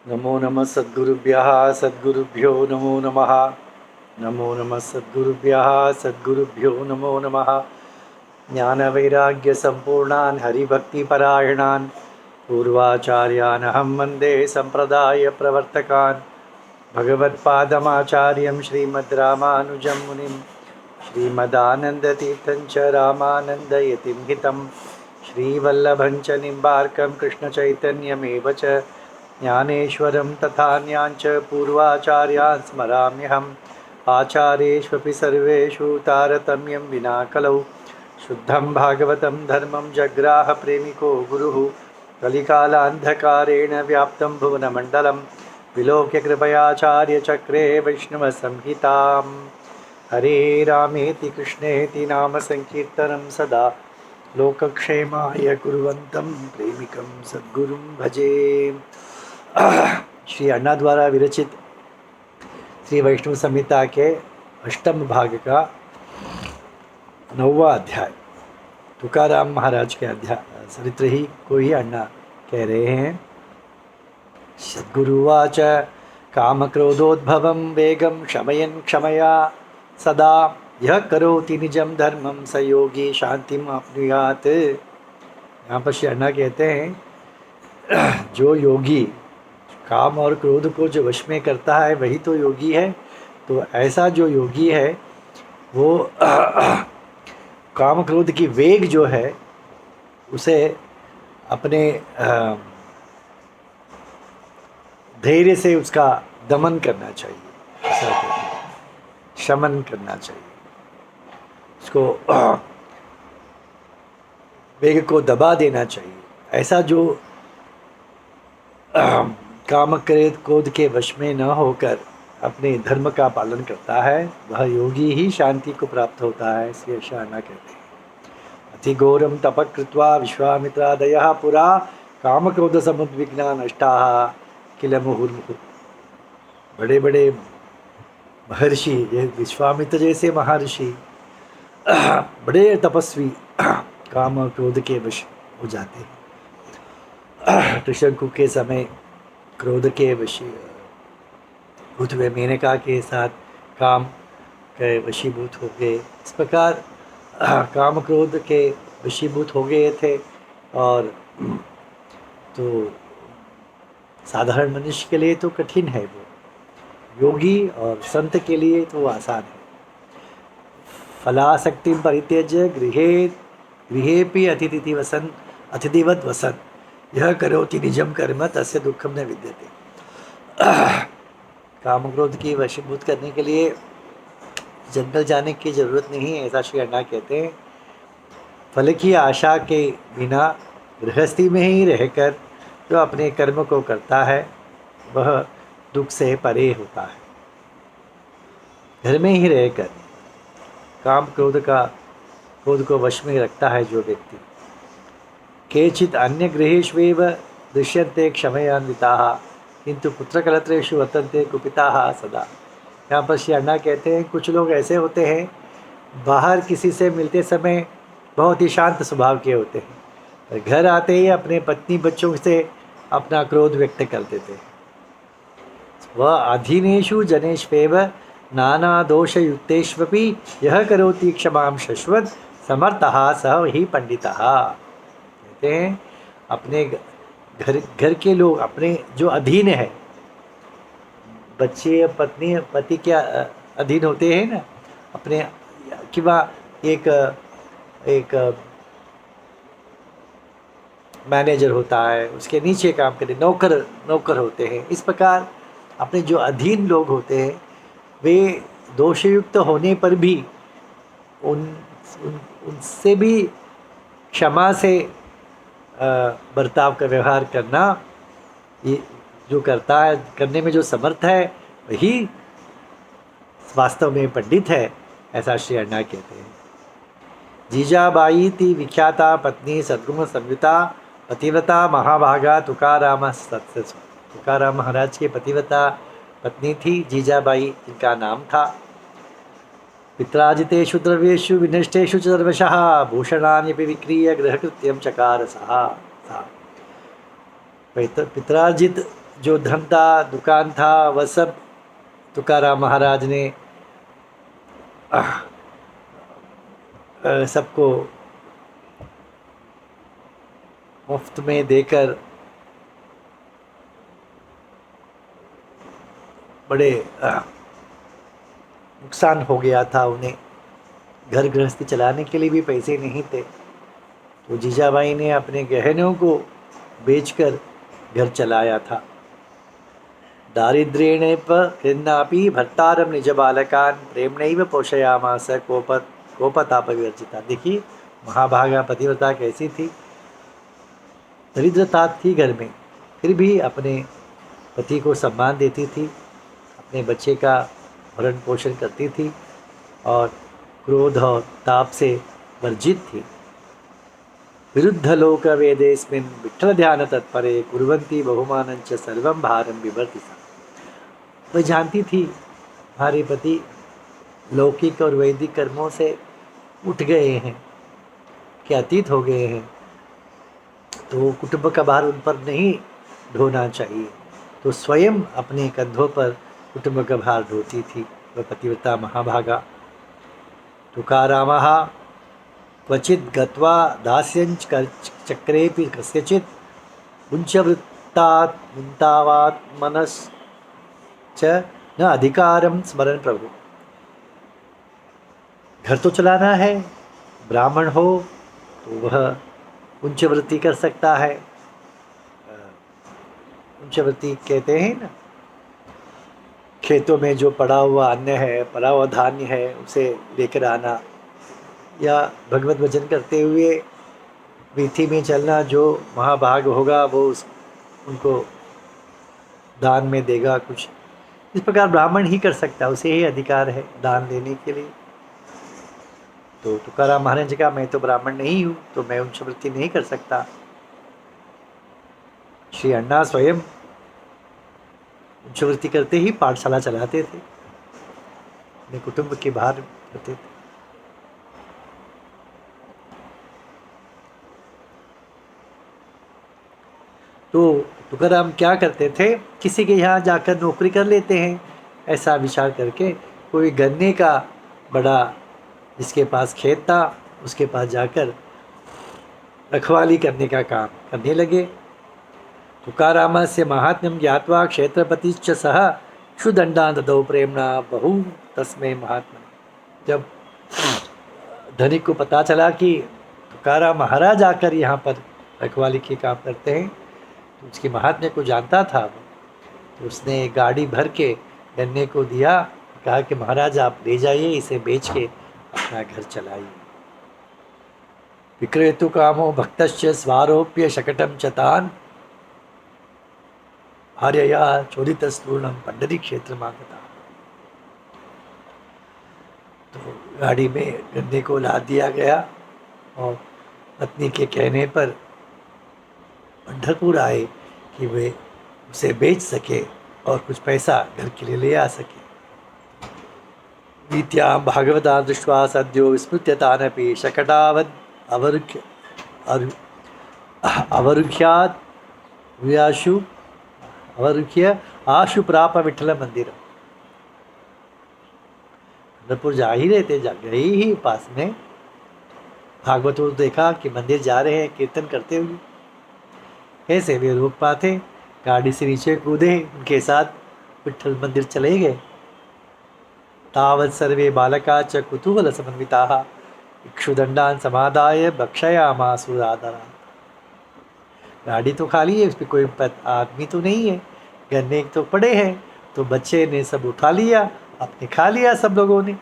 नमो नमः सद्गुरुभ्यः सद्गुरुभ्यो नमो नमः। नमो नमः सद्गुरुभ्यः सद्गुरुभ्यो नमो नमः। ज्ञानवैराग्यसम्पूर्णान् हरिभक्तिपरायणान् पूर्वाचार्यान् अहं वन्दे सम्प्रदायप्रवर्तकान्। भगवत्पादमाचार्यं श्रीमद् रामानुजं मुनिं श्रीमदानन्दतीर्थं च रामानन्दयतिं हितं श्रीवल्लभं च निम्बार्कं कृष्णचैतन्यमेव च ज्ञानेश्वरं तथान्याञ्च पूर्वाचार्यान् स्मराम्यहम्। आचार्येष्वपि सर्वेषु तारतम्यं विना कलौ शुद्धं भागवतं धर्मं जग्राह प्रेमिको गुरुः। कलिकालान्धकारेण व्याप्तं भुवनमण्डलं विलोक्य कृपयाचार्यचक्रे वैष्णवसंहितां। हरे रामेति कृष्णेति नाम संकीर्तनं सदा लोकक्षेमाय कुर्वन्तं प्रेमिकं सद्गुरुं भजे। श्री अन्ना द्वारा विरचित श्री वैष्णव संहिता के अष्टम भाग का 9वां अध्याय तुकाराम महाराज के अध्याय चरित्र ही को ही अन्ना कह रहे हैं। सद्गुरुवाच काम क्रोधोद्भवं वेगं शमयन् क्षमया सदा यह करोति निजं धर्मं स योगी शांतिम आप्नुयात्। यहाँ पर श्री अन्ना कहते हैं जो योगी काम और क्रोध को जो वश में करता है वही तो योगी है। तो ऐसा जो योगी है वो काम क्रोध की वेग जो है उसे अपने धैर्य से उसका दमन करना चाहिए, ऐसा कहते हैं, शमन करना चाहिए, उसको वेग को दबा देना चाहिए। ऐसा जो काम क्रोध के वश में न होकर अपने धर्म का पालन करता है वह योगी ही शांति को प्राप्त होता है। इसलिए शाना कहते हैं अति घोरम तपः कृत्वा विश्वामित्रादयः पुरा काम क्रोध समुद्विग्ना नष्टाः किल मुहुर्मुहुः। बड़े बड़े महर्षि ये विश्वामित्र जैसे महर्षि बड़े तपस्वी काम और क्रोध के वश हो जाते हैं। त्रिशंकु के समय क्रोध के वशीभूत हुए, मेनका के साथ काम के वशीभूत हो गए। इस प्रकार काम क्रोध के वशीभूत हो गए थे। और तो साधारण मनुष्य के लिए तो कठिन है वो, योगी और संत के लिए तो आसान है। फलासक्ति परित्यज्य गृहेपि अतिथि वसन अतिथिवत वसन यह करोति निजम कर्म तस्य दुखम न विद्यते। काम क्रोध की वशीभूत करने के लिए जंगल जाने की जरूरत नहीं है, ऐसा श्री अन्ना कहते हैं। फल की आशा के बिना गृहस्थी में ही रहकर जो अपने कर्म को करता है वह दुख से परे होता है। घर में ही रहकर काम क्रोध को वश में रखता है जो व्यक्ति। केचित् अन्य गृहेष्वेव दृश्यन्ते क्षमयान्विताः किंतु पुत्रकलत्रेषु वर्तन्ते कुपिताः सदा। यहाँ पर श्री अन्ना कहते हैं कुछ लोग ऐसे होते हैं बाहर किसी से मिलते समय बहुत ही शांत स्वभाव के होते हैं, पर घर आते ही अपने पत्नी बच्चों से अपना क्रोध व्यक्त कर देते हैं। वह अधीनेषु जनेष्वेव नाना दोषयुक्तेष्वपि यह करोति क्षमां शश्वत समर्थः सह ही पंडितः। कहते हैं अपने घर के लोग अपने जो अधीन है, बच्चे पत्नी पति के अधीन होते हैं ना अपने, किंवा एक मैनेजर होता है उसके नीचे काम करते नौकर होते हैं। इस प्रकार अपने जो अधीन लोग होते हैं वे दोषयुक्त होने पर भी उनसे भी क्षमा से बर्ताव का व्यवहार करना, ये जो करता है करने में जो समर्थ है वही वास्तव में पंडित है, ऐसा श्री अन्ना कहते हैं। जीजाबाई थी विख्याता पत्नी सद्गुण संयुता पतिव्रता महाभागा तुकाराम महाराज के पतिव्रता पत्नी थी जीजाबाई, जिनका नाम था। पित्राजितेषु द्रव्येषु विनष्टेषु च सर्वशः भूषणान्यपि विक्रीय गृहकृत्यं चकार सहा। पित्रार्जित जो धंधा दुकान था वह सब तुकाराम महाराज ने सबको मुफ्त में देकर बड़े नुकसान हो गया था उन्हें। घर गृहस्थी चलाने के लिए भी पैसे नहीं थे, तो जीजाबाई ने अपने गहनों को बेचकर घर चलाया था। दारिद्र्येण कृन्नापि भर्तारं निज बालकान् प्रेम्णैव पोषयामास कोपतापविवर्जिता। देखिए महाभागा पतिव्रता कैसी थी, दरिद्रता थी घर में, फिर भी अपने पति को सम्मान देती थी, अपने बच्चे का भरण पोषण करती थी और क्रोध और ताप से वर्जित थी। विरुद्ध लोक वेदेस्मिन् विठ्ठल ध्यान तत्परे कुर्वन्ति बहुमानञ्च सर्वं भारं बिभर्ति सा। वह जानती थी हमारे पति लौकिक और वैदिक कर्मों से उठ गए हैं, कि अतीत हो गए हैं, तो कुटुंब का भार उन पर नहीं ढोना चाहिए, तो स्वयं अपने कंधों पर कुटुंब का भार ढोती थी वह पतिव्रता महाभागा। तुकारामः क्वचित् गत्वा दास्यञ्च चक्रेऽपि कस्यचित् उञ्चवृत्तात् मुन्तावात्मनश्च न अधिकारं स्मरन् प्रभु। घर तो चलाना है, ब्राह्मण हो तो वह उच्चवृत्ति कर सकता है। उच्चवृत्ति कहते हैं ना, खेतों में जो पड़ा हुआ अन्न है, पड़ा हुआ धान्य है, उसे लेकर आना, या भगवत भजन करते हुए वीथी में चलना, जो महाभाग होगा वो उनको दान में देगा कुछ। इस प्रकार ब्राह्मण ही कर सकता है, उसे ही अधिकार है दान देने के लिए। तो तुकाराम महाराज जी का मैं तो ब्राह्मण नहीं हूँ, तो मैं उच्चवृत्ति नहीं कर सकता। श्री अण्णा स्वयं उच्चवृत्ति करते ही पाठशाला चलाते थे, अपने कुटुंब के बाहर करते थे। तो तुकाराम क्या करते थे, किसी के यहाँ जाकर नौकरी कर लेते हैं, ऐसा विचार करके कोई गन्ने का बड़ा जिसके पास खेत था उसके पास जाकर रखवाली करने का काम करने लगे। तुकारामस्य महात्म्यं ज्ञात्वा क्षेत्रपतिश्च सह क्षुदण्डान् ददौ प्रेम्णा बहु तस्मै महात्मने। जब धनिक को पता चला कि तुकाराम महाराज आकर यहाँ पर रखवाली के काम करते हैं, तो उसकी महात्म्य को जानता था, तो उसने गाड़ी भर के गन्ने को दिया, कहा कि महाराज आप ले जाइए, इसे बेच के अपना घर चलाइए। विक्रेतु कामो भक्तश्च स्वारोप्य शकटम चतान आर्यया चोरितस्तूर्णम पंडरी क्षेत्र मांगता। तो गाड़ी में गन्ने को लाद दिया गया और पत्नी के कहने पर पंढरपुर आए कि वे उसे बेच सके और कुछ पैसा घर के लिए ले आ सके। वीत्यां भागवता दृष्ट्वा सद्यो विस्मृत्यतानपि शकटावद् अवरुह्यात् अवरुह्य आशु प्राप विठ्ठल मंदिर। पंढरपुर जा ही रहे थे, जा गए ही पास में भागवतों को देखा कि मंदिर जा रहे हैं कीर्तन करते हुए, कैसे वे रोक पाते, गाड़ी से नीचे कूदे, उनके साथ विठ्ठल मंदिर चले गए। तावत् सर्वे बालका च कुतूहल समन्विताः इक्षुदंडान समादाय भक्षयामासुरादरा। गाड़ी तो खाली है, उस पर कोई आदमी तो नहीं है, गन्ने तो पड़े हैं, तो बच्चे ने सब उठा लिया, अपने खा लिया सब लोगों ने।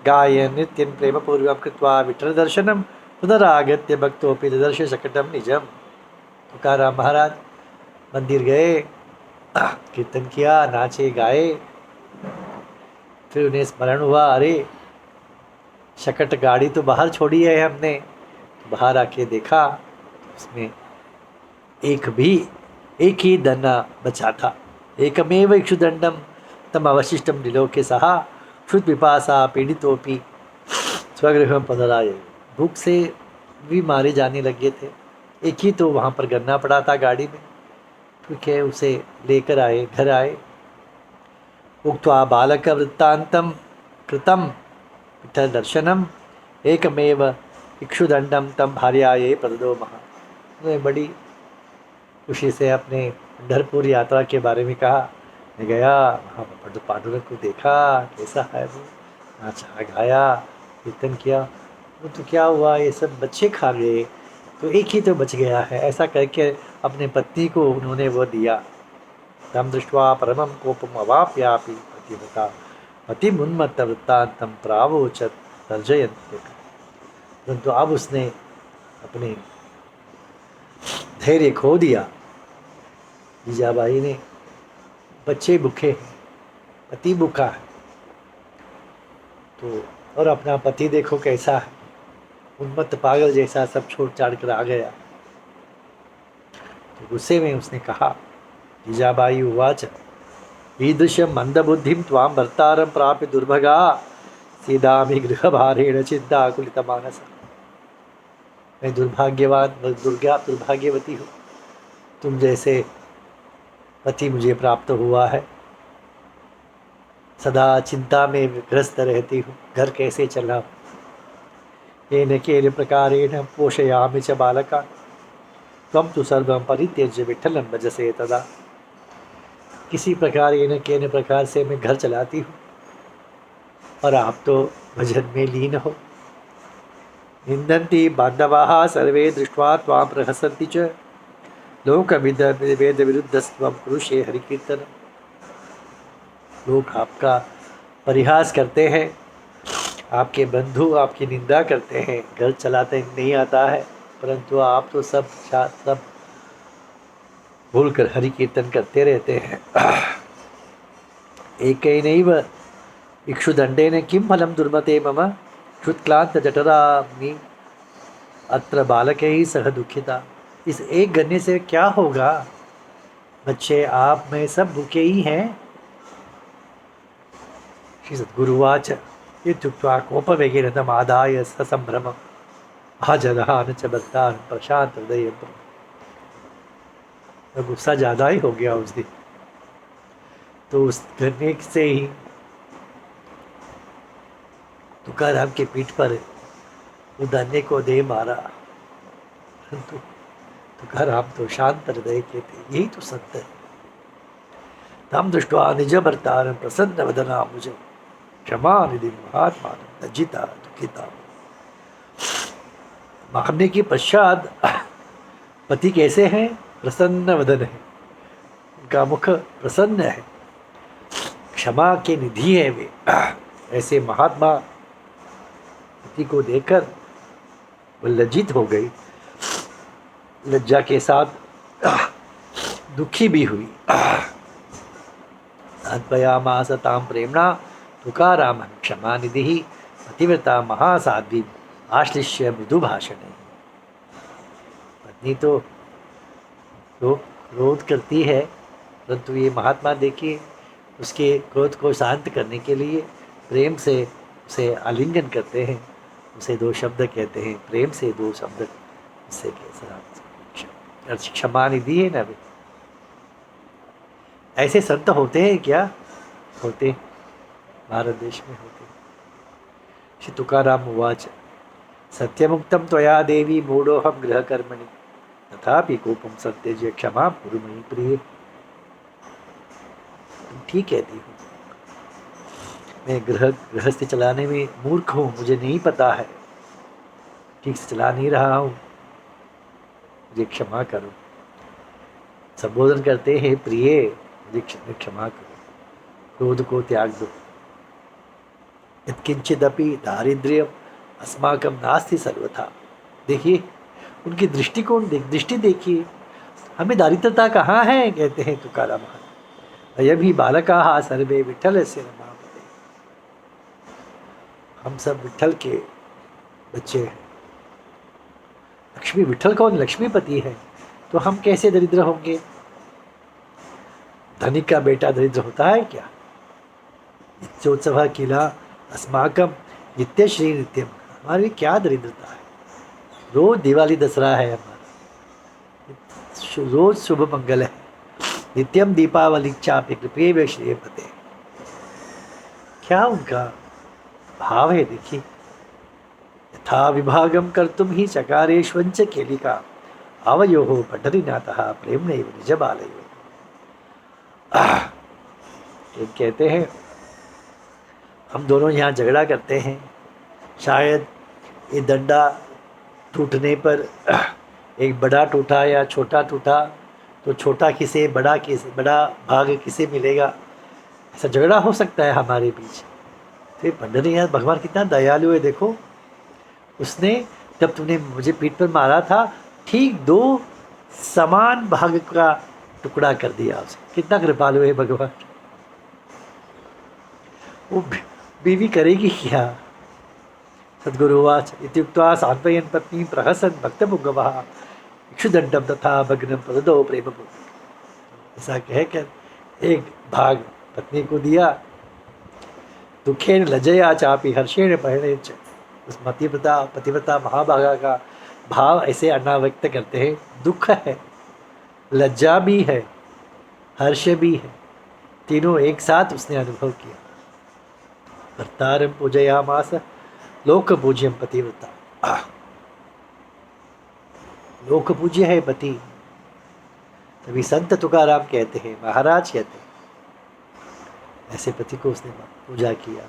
गायन नृत्यं प्रेम पूर्वं कृत्वा विठ्ठल दर्शनम पुनरागत्य भक्तोपि ददर्श शकटम निजम। तुकाराम महाराज मंदिर गए, कीर्तन किया, नाचे गाए, फिर उन्हें स्मरण हुआ, अरे शकट गाड़ी तो बाहर छोड़ी है हमने। तो बाहर आके देखा, उसमें एक ही दन्ना बचा था। एकमेव इक्षुदंडम तम अवशिष्टम निलोके सहा क्षुद पिपासा पीड़ितोपि स्वगृह पुनराय। भूख से भी मारे जाने लगे थे, एक ही तो वहाँ पर गन्ना पड़ा था गाड़ी में। ठीक है, उसे लेकर आए, घर आए। उक्त्वा बालक वृत्तांतम कृतम विठल दर्शनम एकमेव इक्षुदंडम तम भार्याये प्रददो महा। उन्होंने बड़ी खुशी से अपने पंढरपुर यात्रा के बारे में कहा। मैं गया वहाँ पर पांडुरंग को देखा, कैसा है वो, नाचा गाया, कीर्तन किया। तो क्या हुआ, ये सब बच्चे खा गए तो एक ही तो बच गया है, ऐसा करके अपने पत्नी को उन्होंने वो दिया। तम दृष्ट्वा परमं कोपम अवाप्यापि पतिव्रता पतिमुन्मत्त वृत्तान्तं प्रावोचत तर्जयन्ते। परंतु अब उसने अपने धैर्य खो दिया। जीजाबाई ने, बच्चे भूखे हैं, पति भूखा है, तो और अपना पति देखो कैसा है, उन्मत्त पागल जैसा सब छोड़ छाड़ कर आ गया। तो गुस्से में उसने कहा, जीजाबाई उवाच ईदृशं मंदबुद्धिं त्वां भर्तारं प्राप्य दुर्भगा सीदामि गृहभारेण चिन्ताकुलितमानसा। मैं दुर्भाग्यवती हूँ, तुम जैसे पति मुझे प्राप्त हुआ है। सदा चिंता में ग्रस्त रहती हूँ, घर कैसे चलाऊं। येन केन प्रकारेण पोषयामि च बालका त्वं तु सर्वं परित्यज्य विठ्ठलं भजसे तदा। किसी प्रकार येन केन प्रकार से मैं घर चलाती हूँ और आप तो भजन में लीन हो। निंदन्ति बान्धवाः सर्वे दृष्ट्वा त्वां प्रहसन्ति च लोकविद वेद विरुद्धस्त्वं कुरुषे हरिकीर्तन। लोग आपका परिहास करते हैं, आपके बंधु आपकी निंदा करते हैं, घर चलाते नहीं आता है, परंतु आप तो सब भूलकर हरि कीर्तन करते रहते हैं। एकैनैव इक्षुदंडेन किं फलं दुर्मते मम क्षुत्क्लांत जठराग्नि अत्र बालकैः सह दुखिता। इस एक गन्ने से क्या होगा, बच्चे आप में सब भूखे ही हैं। श्री सद्गुरुवाच इत्युक्त्वा कोपवेगेन तमादाय ससंभ्रम आजगान च बद्धान प्रशांत हृदय। तो गुस्सा ज़्यादा ही हो गया उस दिन, तो उस गन्ने से ही तुकाराम के पीठ पर वो गन्ने को दे मारा। परंतु तुकाराम तो शांत हृदय के थे, यही तो संत है। तम दृष्ट्वा निज भर्तारं प्रसन्न वदना मुझे क्षमा निधि महात्मा लज्जिता दुखिता। मारने के पश्चात पति कैसे हैं, प्रसन्न वदन है, उनका मुख प्रसन्न है, क्षमा के निधि है वे। ऐसे महात्मा पति को देखकर वो लज्जित हो गई, लज्जा के साथ दुखी भी हुई। सात्वयामास तां प्रेम्णा तुकाराम क्षमा निधि पतिव्रता महासाध्वी आश्लिष्य मृदु भाषण। पत्नी तो क्रोध करती है, परंतु ये महात्मा देखिए उसके क्रोध को शांत करने के लिए प्रेम से उसे आलिंगन करते हैं, उसे दो शब्द कहते हैं, प्रेम से दो शब्द उससे क्षमा निधि है ना। वे ऐसे संत होते हैं क्या? होते, भारत देश में होते। श्री तुकाराम उवाच सत्यमुक्तं त्वया देवी मूढ़ोऽहं गृहकर्मणि तथापि कोपं सत्यज्य क्षमा कुरु मयि प्रिये। तुम ठीक कहती हो, मैं गृहस्थी चलाने में मूर्ख हूँ, मुझे नहीं पता है, ठीक से चला नहीं रहा हूँ, मुझे क्षमा करो। संबोधन करते हैं, प्रिय मुझे क्षमा करो, क्रोध को त्याग दो। यत्किंचिदपि दारिद्र्यम अस्माकं नास्ति सर्वथा। देखिए उनकी दृष्टिकोण, दृष्टि देखिए, हमें दारिद्रता कहाँ है, कहते हैं तुकाराम। अयभि बालकाः सर्वे विठ्ठलस्य रमापते। हम सब विठ्ठल के बच्चे हैं। लक्ष्मी, विठ्ठल कौन? लक्ष्मीपति है, तो हम कैसे दरिद्र होंगे? धनिक का बेटा दरिद्र होता है क्या? नित्योत्सव किला अस्माकम नित्य श्री नित्यम। हमारी क्या दरिद्रता है? रोज दिवाली दसरा है हमारा, रोज शुभ मंगल है, नित्यम दीपावली चापे कृपे वे श्रेयपते। क्या उनका भाव है देखिए। यथा विभागम कर्तुम ही चकारेश्वंच केलिका आवयो हो पंढरीनाथ प्रेम निज बालयो। एक कहते हैं हम दोनों यहाँ झगड़ा करते हैं, शायद ये डंडा टूटने पर एक बड़ा टूटा या छोटा टूटा तो छोटा किसे, बड़ा भाग किसे मिलेगा, ऐसा झगड़ा हो सकता है हमारे बीच। तो पंढरीनाथ भगवान कितना दयालु है देखो, उसने जब तूने मुझे पीठ पर मारा था ठीक 2 समान भाग का टुकड़ा कर दिया उसने। कितना कृपालु है भगवान। वो बीवी करेगी क्या। सद्गुरुवाच इत्युक्त्वा सान्त्वयन् पत्नी प्रहसन् भक्तपुंगवः इक्षुदण्डं तथा भग्नं प्रददौ प्रेमपूर्वकम्। ऐसा कहकर एक भाग पत्नी को दिया, दुखेन लज्जया चापि हर्षेण परिणेन च। उस पतिव्रता महाभागा का भाव ऐसे अन्ना व्यक्त करते हैं, दुख है, लज्जा भी है, हर्ष भी है, तीनों एक साथ उसने अनुभव किया। भर्तारं पूजयामास लोक पूज्यम पतिव्रता। लोक पूज्य है पति, तभी संत तुकाराम कहते हैं, महाराज कहते हैं, ऐसे पति को उसने पूजा किया।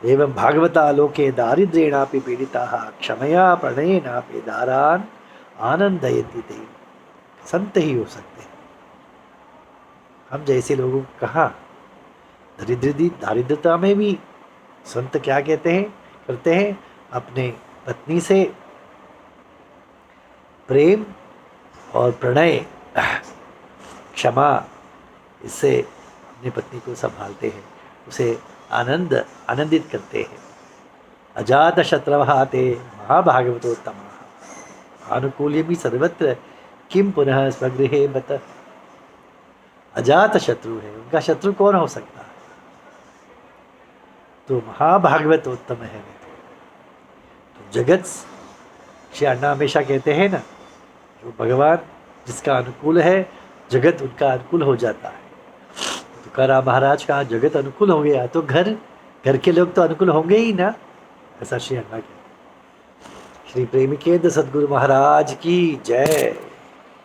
एवं भागवता लोके दारिद्र्येणापि पीड़िताः क्षमया प्रणयेनापि दारान आनंदयति ते। संत ही हो सकते हैं। हम जैसे लोगों को कहाँ, दारिद्रता में भी संत क्या कहते हैं, करते हैं, अपने पत्नी से प्रेम और प्रणय, क्षमा, इससे अपनी पत्नी को संभालते हैं, उसे आनंदित करते हैं। अजात शत्रवः ते महाभागवतोत्तमाः आनुकूल्यमि सर्वत्र किम पुनः स्वगृहे बत। अजात शत्रु है, उनका शत्रु कौन हो सकता है, तो महाभागवतोत्तम है। तो जगत श्री अण्णा हमेशा कहते हैं ना, जो भगवान जिसका अनुकूल है जगत उनका अनुकूल हो जाता है। तुकाराम महाराज का जगत अनुकूल हो गया तो घर के लोग तो अनुकूल होंगे ही ना। ऐसा श्री अण्णा कहते। श्री प्रेमिकेंद्र सद्गुरु महाराज की जय।